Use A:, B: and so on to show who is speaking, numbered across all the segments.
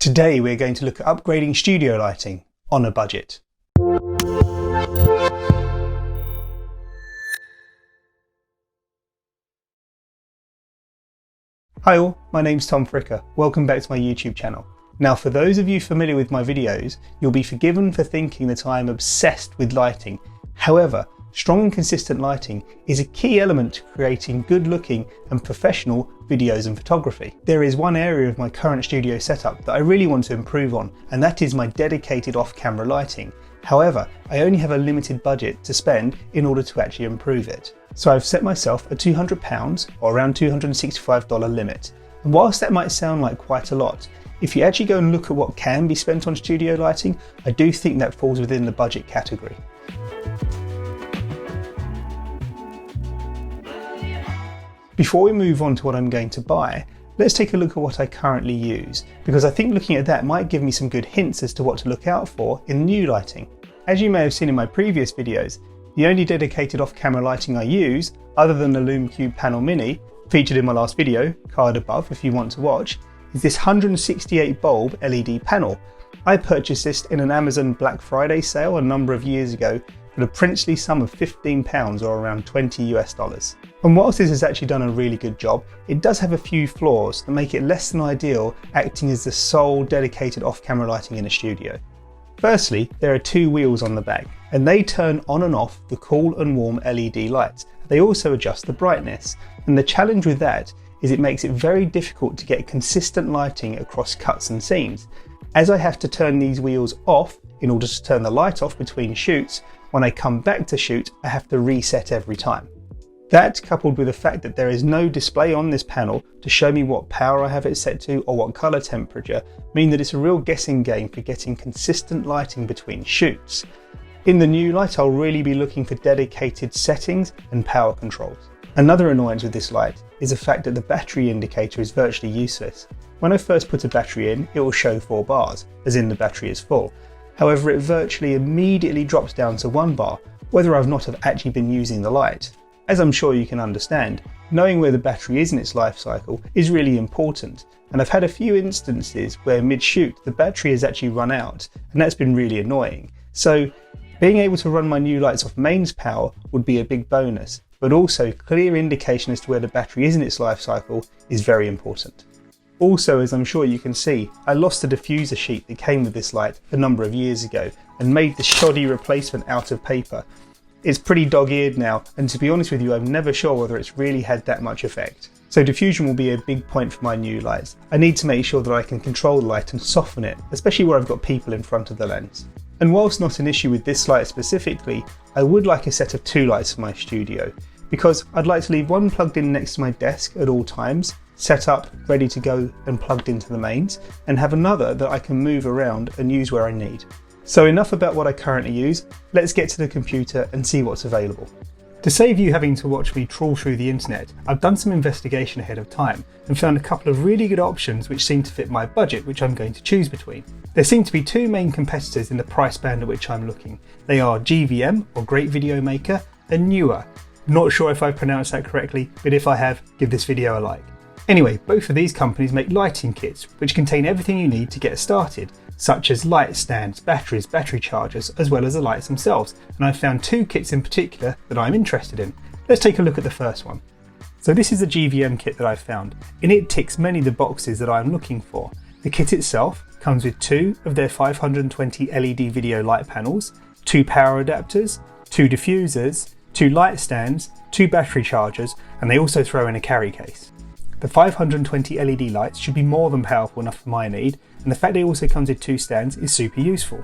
A: Today we're going to look at upgrading studio lighting on a budget. Hi all, my name's Tom Fricker. Welcome back to my YouTube channel. Now for those of you familiar with my videos, you'll be forgiven for thinking that I am obsessed with lighting. However, strong and consistent lighting is a key element to creating good looking and professional videos and photography. There is one area of my current studio setup that I really want to improve on, and that is my dedicated off-camera lighting. However, I only have a limited budget to spend in order to actually improve it. So I've set myself a £200 or around $265 limit. And whilst that might sound like quite a lot, if you actually go and look at what can be spent on studio lighting, I do think that falls within the budget category. Before we move on to what I'm going to buy, let's take a look at what I currently use, because I think looking at that might give me some good hints as to what to look out for in the new lighting. As you may have seen in my previous videos, the only dedicated off-camera lighting I use, other than the Lume Cube Panel Mini, featured in my last video, card above if you want to watch, is this 168 bulb LED panel. I purchased this in an Amazon Black Friday sale a number of years ago for the princely sum of £15 or around $20 US. And whilst this has actually done a really good job, it does have a few flaws that make it less than ideal acting as the sole dedicated off-camera lighting in a studio. Firstly, there are two wheels on the back, and they turn on and off the cool and warm LED lights. They also adjust the brightness, and the challenge with that is it makes it very difficult to get consistent lighting across cuts and scenes. As I have to turn these wheels off in order to turn the light off between shoots, when I come back to shoot, I have to reset every time. That, coupled with the fact that there is no display on this panel to show me what power I have it set to or what colour temperature, mean that it's a real guessing game for getting consistent lighting between shoots. In the new light, I'll really be looking for dedicated settings and power controls. Another annoyance with this light is the fact that the battery indicator is virtually useless. When I first put a battery in, it will show 4 bars, as in the battery is full. However, it virtually immediately drops down to 1 bar, whether I've not have actually been using the light. As I'm sure you can understand, knowing where the battery is in its life cycle is really important, and I've had a few instances where mid-shoot the battery has actually run out, and that's been really annoying. So being able to run my new lights off mains power would be a big bonus, but also clear indication as to where the battery is in its life cycle is very important. Also, as I'm sure you can see, I lost the diffuser sheet that came with this light a number of years ago and made the shoddy replacement out of paper. It's pretty dog-eared now, and to be honest with you, I'm never sure whether it's really had that much effect. So diffusion will be a big point for my new lights. I need to make sure that I can control the light and soften it, especially where I've got people in front of the lens. And whilst not an issue with this light specifically, I would like a set of 2 lights for my studio, because I'd like to leave one plugged in next to my desk at all times, set up, ready to go and plugged into the mains, and have another that I can move around and use where I need. So enough about what I currently use, let's get to the computer and see what's available. To save you having to watch me trawl through the internet, I've done some investigation ahead of time and found a couple of really good options which seem to fit my budget, which I'm going to choose between. There seem to be 2 main competitors in the price band at which I'm looking. They are GVM, or Great Video Maker, and Neewer. Not sure if I pronounced that correctly, but if I have, give this video a like. Anyway, both of these companies make lighting kits which contain everything you need to get started, such as light stands, batteries, battery chargers, as well as the lights themselves, and I've found 2 kits in particular that I'm interested in. Let's take a look at the first one. So this is the GVM kit that I've found, and it ticks many of the boxes that I'm looking for. The kit itself comes with 2 of their 520 LED video light panels, 2 power adapters, 2 diffusers, 2 light stands, 2 battery chargers, and they also throw in a carry case. The 520 LED lights should be more than powerful enough for my need, and the fact that it also comes with 2 stands is super useful.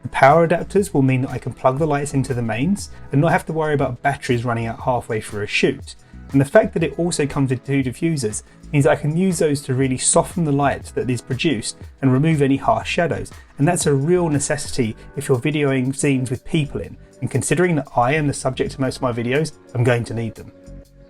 A: The power adapters will mean that I can plug the lights into the mains and not have to worry about batteries running out halfway through a shoot. And the fact that it also comes with 2 diffusers means that I can use those to really soften the light that is produced and remove any harsh shadows, and that's a real necessity if you're videoing scenes with people in, and considering that I am the subject of most of my videos, I'm going to need them.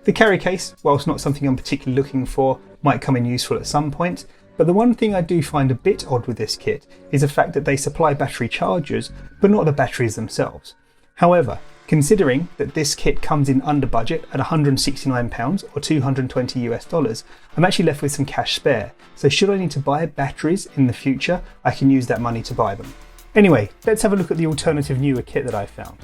A: The carry case, whilst not something I'm particularly looking for, might come in useful at some point, but the one thing I do find a bit odd with this kit is the fact that they supply battery chargers, but not the batteries themselves. However, Considering that this kit comes in under budget at £169 or $220 I'm actually left with some cash spare, so should I need to buy batteries in the future, I can use that money to buy them. Anyway, let's have a look at the alternative Neewer kit that I found.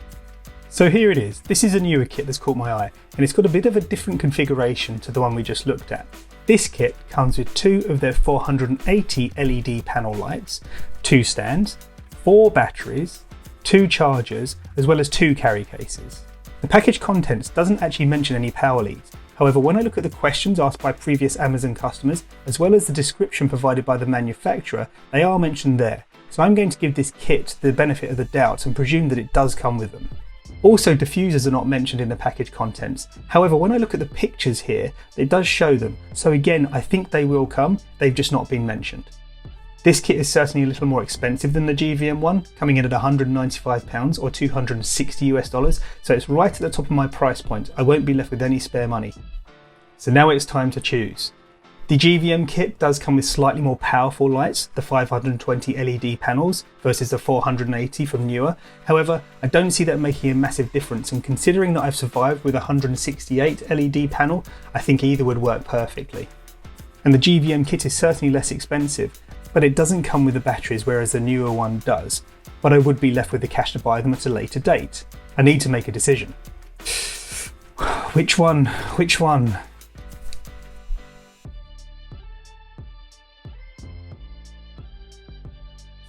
A: So here it is. This is a Neewer kit that's caught my eye, and it's got a bit of a different configuration to the one we just looked at. This kit comes with 2 of their 480 LED panel lights, 2 stands, 4 batteries, 2 chargers, as well as 2 carry cases. The package contents doesn't actually mention any power leads. However, when I look at the questions asked by previous Amazon customers, as well as the description provided by the manufacturer, they are mentioned there. So I'm going to give this kit the benefit of the doubt and presume that it does come with them. Also, diffusers are not mentioned in the package contents. However, when I look at the pictures here, it does show them. So again, I think they will come, they've just not been mentioned. This kit is certainly a little more expensive than the GVM one, coming in at £195 or $260, so it's right at the top of my price point. I won't be left with any spare money. So now it's time to choose. The GVM kit does come with slightly more powerful lights, the 520 LED panels versus the 480 from Neewer. However, I don't see that making a massive difference, and considering that I've survived with a 168 LED panel, I think either would work perfectly. And the GVM kit is certainly less expensive, but it doesn't come with the batteries, whereas the Neewer one does. But I would be left with the cash to buy them at a later date. I need to make a decision. Which one? Which one?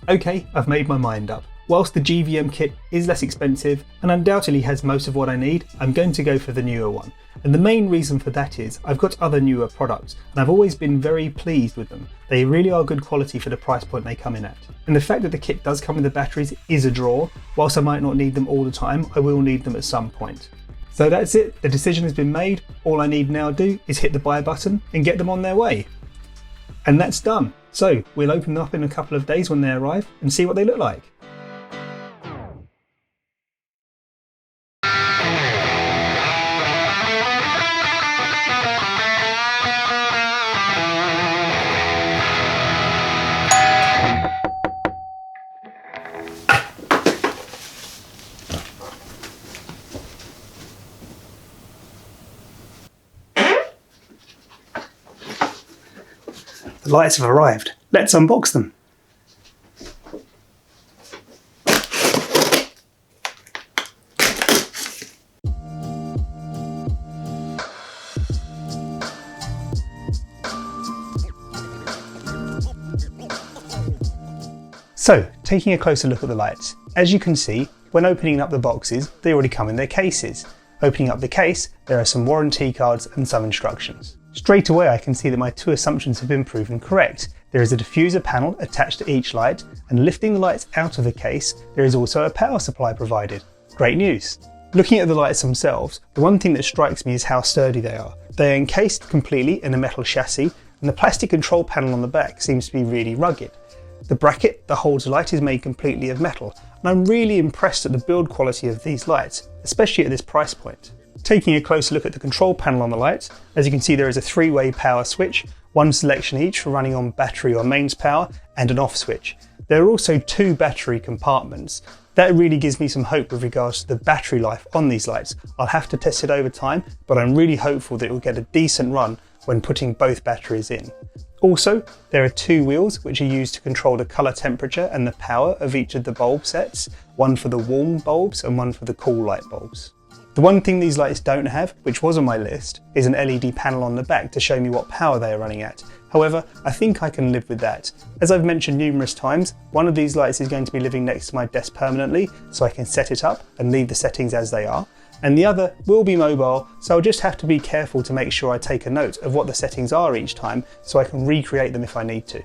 A: Okay, I've made my mind up. Whilst the GVM kit is less expensive and undoubtedly has most of what I need, I'm going to go for the Neewer one. And the main reason for that is I've got other Neewer products and I've always been very pleased with them. They really are good quality for the price point they come in at. And the fact that the kit does come with the batteries is a draw. Whilst I might not need them all the time, I will need them at some point. So that's it, the decision has been made. All I need now to do is hit the buy button and get them on their way. And that's done. So we'll open them up in a couple of days when they arrive and see what they look like. The lights have arrived. Let's unbox them. So, taking a closer look at the lights, as you can see, when opening up the boxes, they already come in their cases. Opening up the case, there are some warranty cards and some instructions. Straight away I can see that my 2 assumptions have been proven correct. There is a diffuser panel attached to each light, and lifting the lights out of the case, there is also a power supply provided. Great news! Looking at the lights themselves, the one thing that strikes me is how sturdy they are. They are encased completely in a metal chassis, and the plastic control panel on the back seems to be really rugged. The bracket that holds the light is made completely of metal, and I'm really impressed at the build quality of these lights, especially at this price point. Taking a closer look at the control panel on the lights, as you can see there is a 3-way power switch, 1 selection each for running on battery or mains power, and an off switch. There are also 2 battery compartments. That really gives me some hope with regards to the battery life on these lights. I'll have to test it over time, but I'm really hopeful that it will get a decent run when putting both batteries in. Also, there are 2 wheels which are used to control the colour temperature and the power of each of the bulb sets, one for the warm bulbs and one for the cool light bulbs. The one thing these lights don't have, which was on my list, is an LED panel on the back to show me what power they are running at. However, I think I can live with that. As I've mentioned numerous times, one of these lights is going to be living next to my desk permanently, so I can set it up and leave the settings as they are. And the other will be mobile, so I'll just have to be careful to make sure I take a note of what the settings are each time, so I can recreate them if I need to.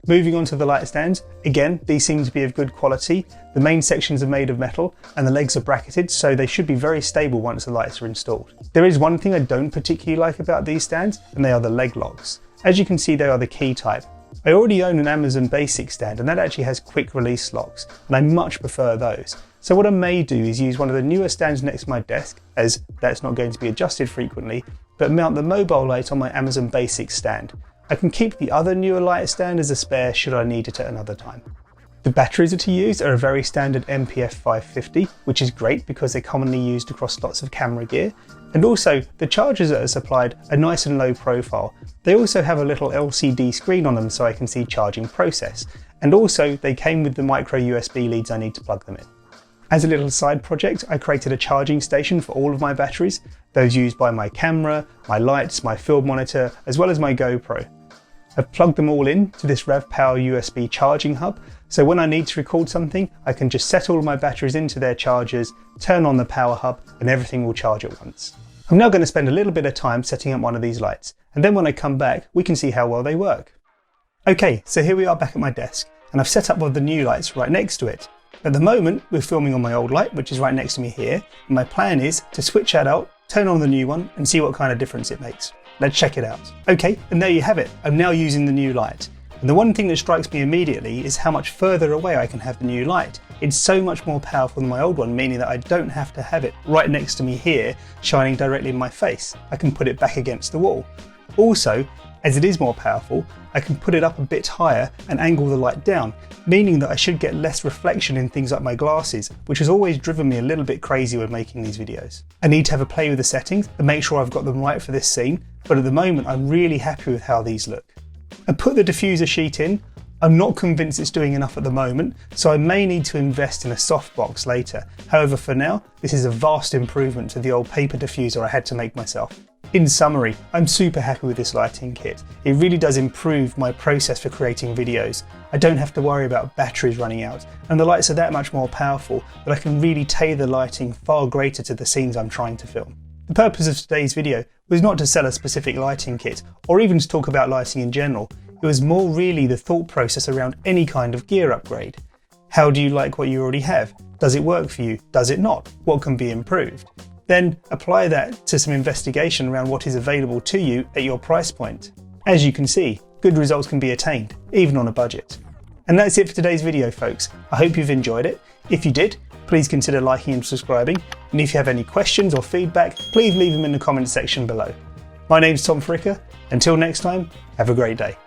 A: Moving on to the light stands, again these seem to be of good quality. The main sections are made of metal and the legs are bracketed, so they should be very stable once the lights are installed. There is one thing I don't particularly like about these stands, and they are the leg locks. As you can see, they are the key type. I already own an Amazon basic stand and that actually has quick release locks, and I much prefer those. So what I may do is use one of the newer stands next to my desk, as that's not going to be adjusted frequently, but mount the mobile light on my Amazon basic stand. I can keep the other Neewer light stand as a spare should I need it at another time. The batteries to use are a very standard MPF 550, which is great because they're commonly used across lots of camera gear. And also, the chargers that are supplied are nice and low profile. They also have a little LCD screen on them so I can see charging process. And also, they came with the micro USB leads I need to plug them in. As a little side project, I created a charging station for all of my batteries, those used by my camera, my lights, my field monitor, as well as my GoPro. I've plugged them all in to this RevPower USB charging hub, so when I need to record something, I can just set all of my batteries into their chargers, turn on the power hub, and everything will charge at once. I'm now going to spend a little bit of time setting up one of these lights, and then when I come back, we can see how well they work. Okay, so here we are back at my desk, and I've set up one of the new lights right next to it. At the moment, we're filming on my old light, which is right next to me here, and my plan is to switch that out, turn on the new one, and see what kind of difference it makes. Let's check it out. Okay, and there you have it. I'm now using the new light. And the one thing that strikes me immediately is how much further away I can have the new light. It's so much more powerful than my old one, meaning that I don't have to have it right next to me here, shining directly in my face. I can put it back against the wall. Also, as it is more powerful, I can put it up a bit higher and angle the light down, meaning that I should get less reflection in things like my glasses, which has always driven me a little bit crazy when making these videos. I need to have a play with the settings and make sure I've got them right for this scene, but at the moment I'm really happy with how these look. I put the diffuser sheet in. I'm not convinced it's doing enough at the moment, so I may need to invest in a softbox later. However, for now, this is a vast improvement to the old paper diffuser I had to make myself. In summary, I'm super happy with this lighting kit. It really does improve my process for creating videos. I don't have to worry about batteries running out, and the lights are that much more powerful that I can really tailor the lighting far greater to the scenes I'm trying to film. The purpose of today's video was not to sell a specific lighting kit, or even to talk about lighting in general. It was more really the thought process around any kind of gear upgrade. How do you like what you already have? Does it work for you? Does it not? What can be improved? Then apply that to some investigation around what is available to you at your price point. As you can see, good results can be attained, even on a budget. And that's it for today's video, folks. I hope you've enjoyed it. If you did, please consider liking and subscribing. And if you have any questions or feedback, please leave them in the comments section below. My name's Tom Fricker. Until next time, have a great day.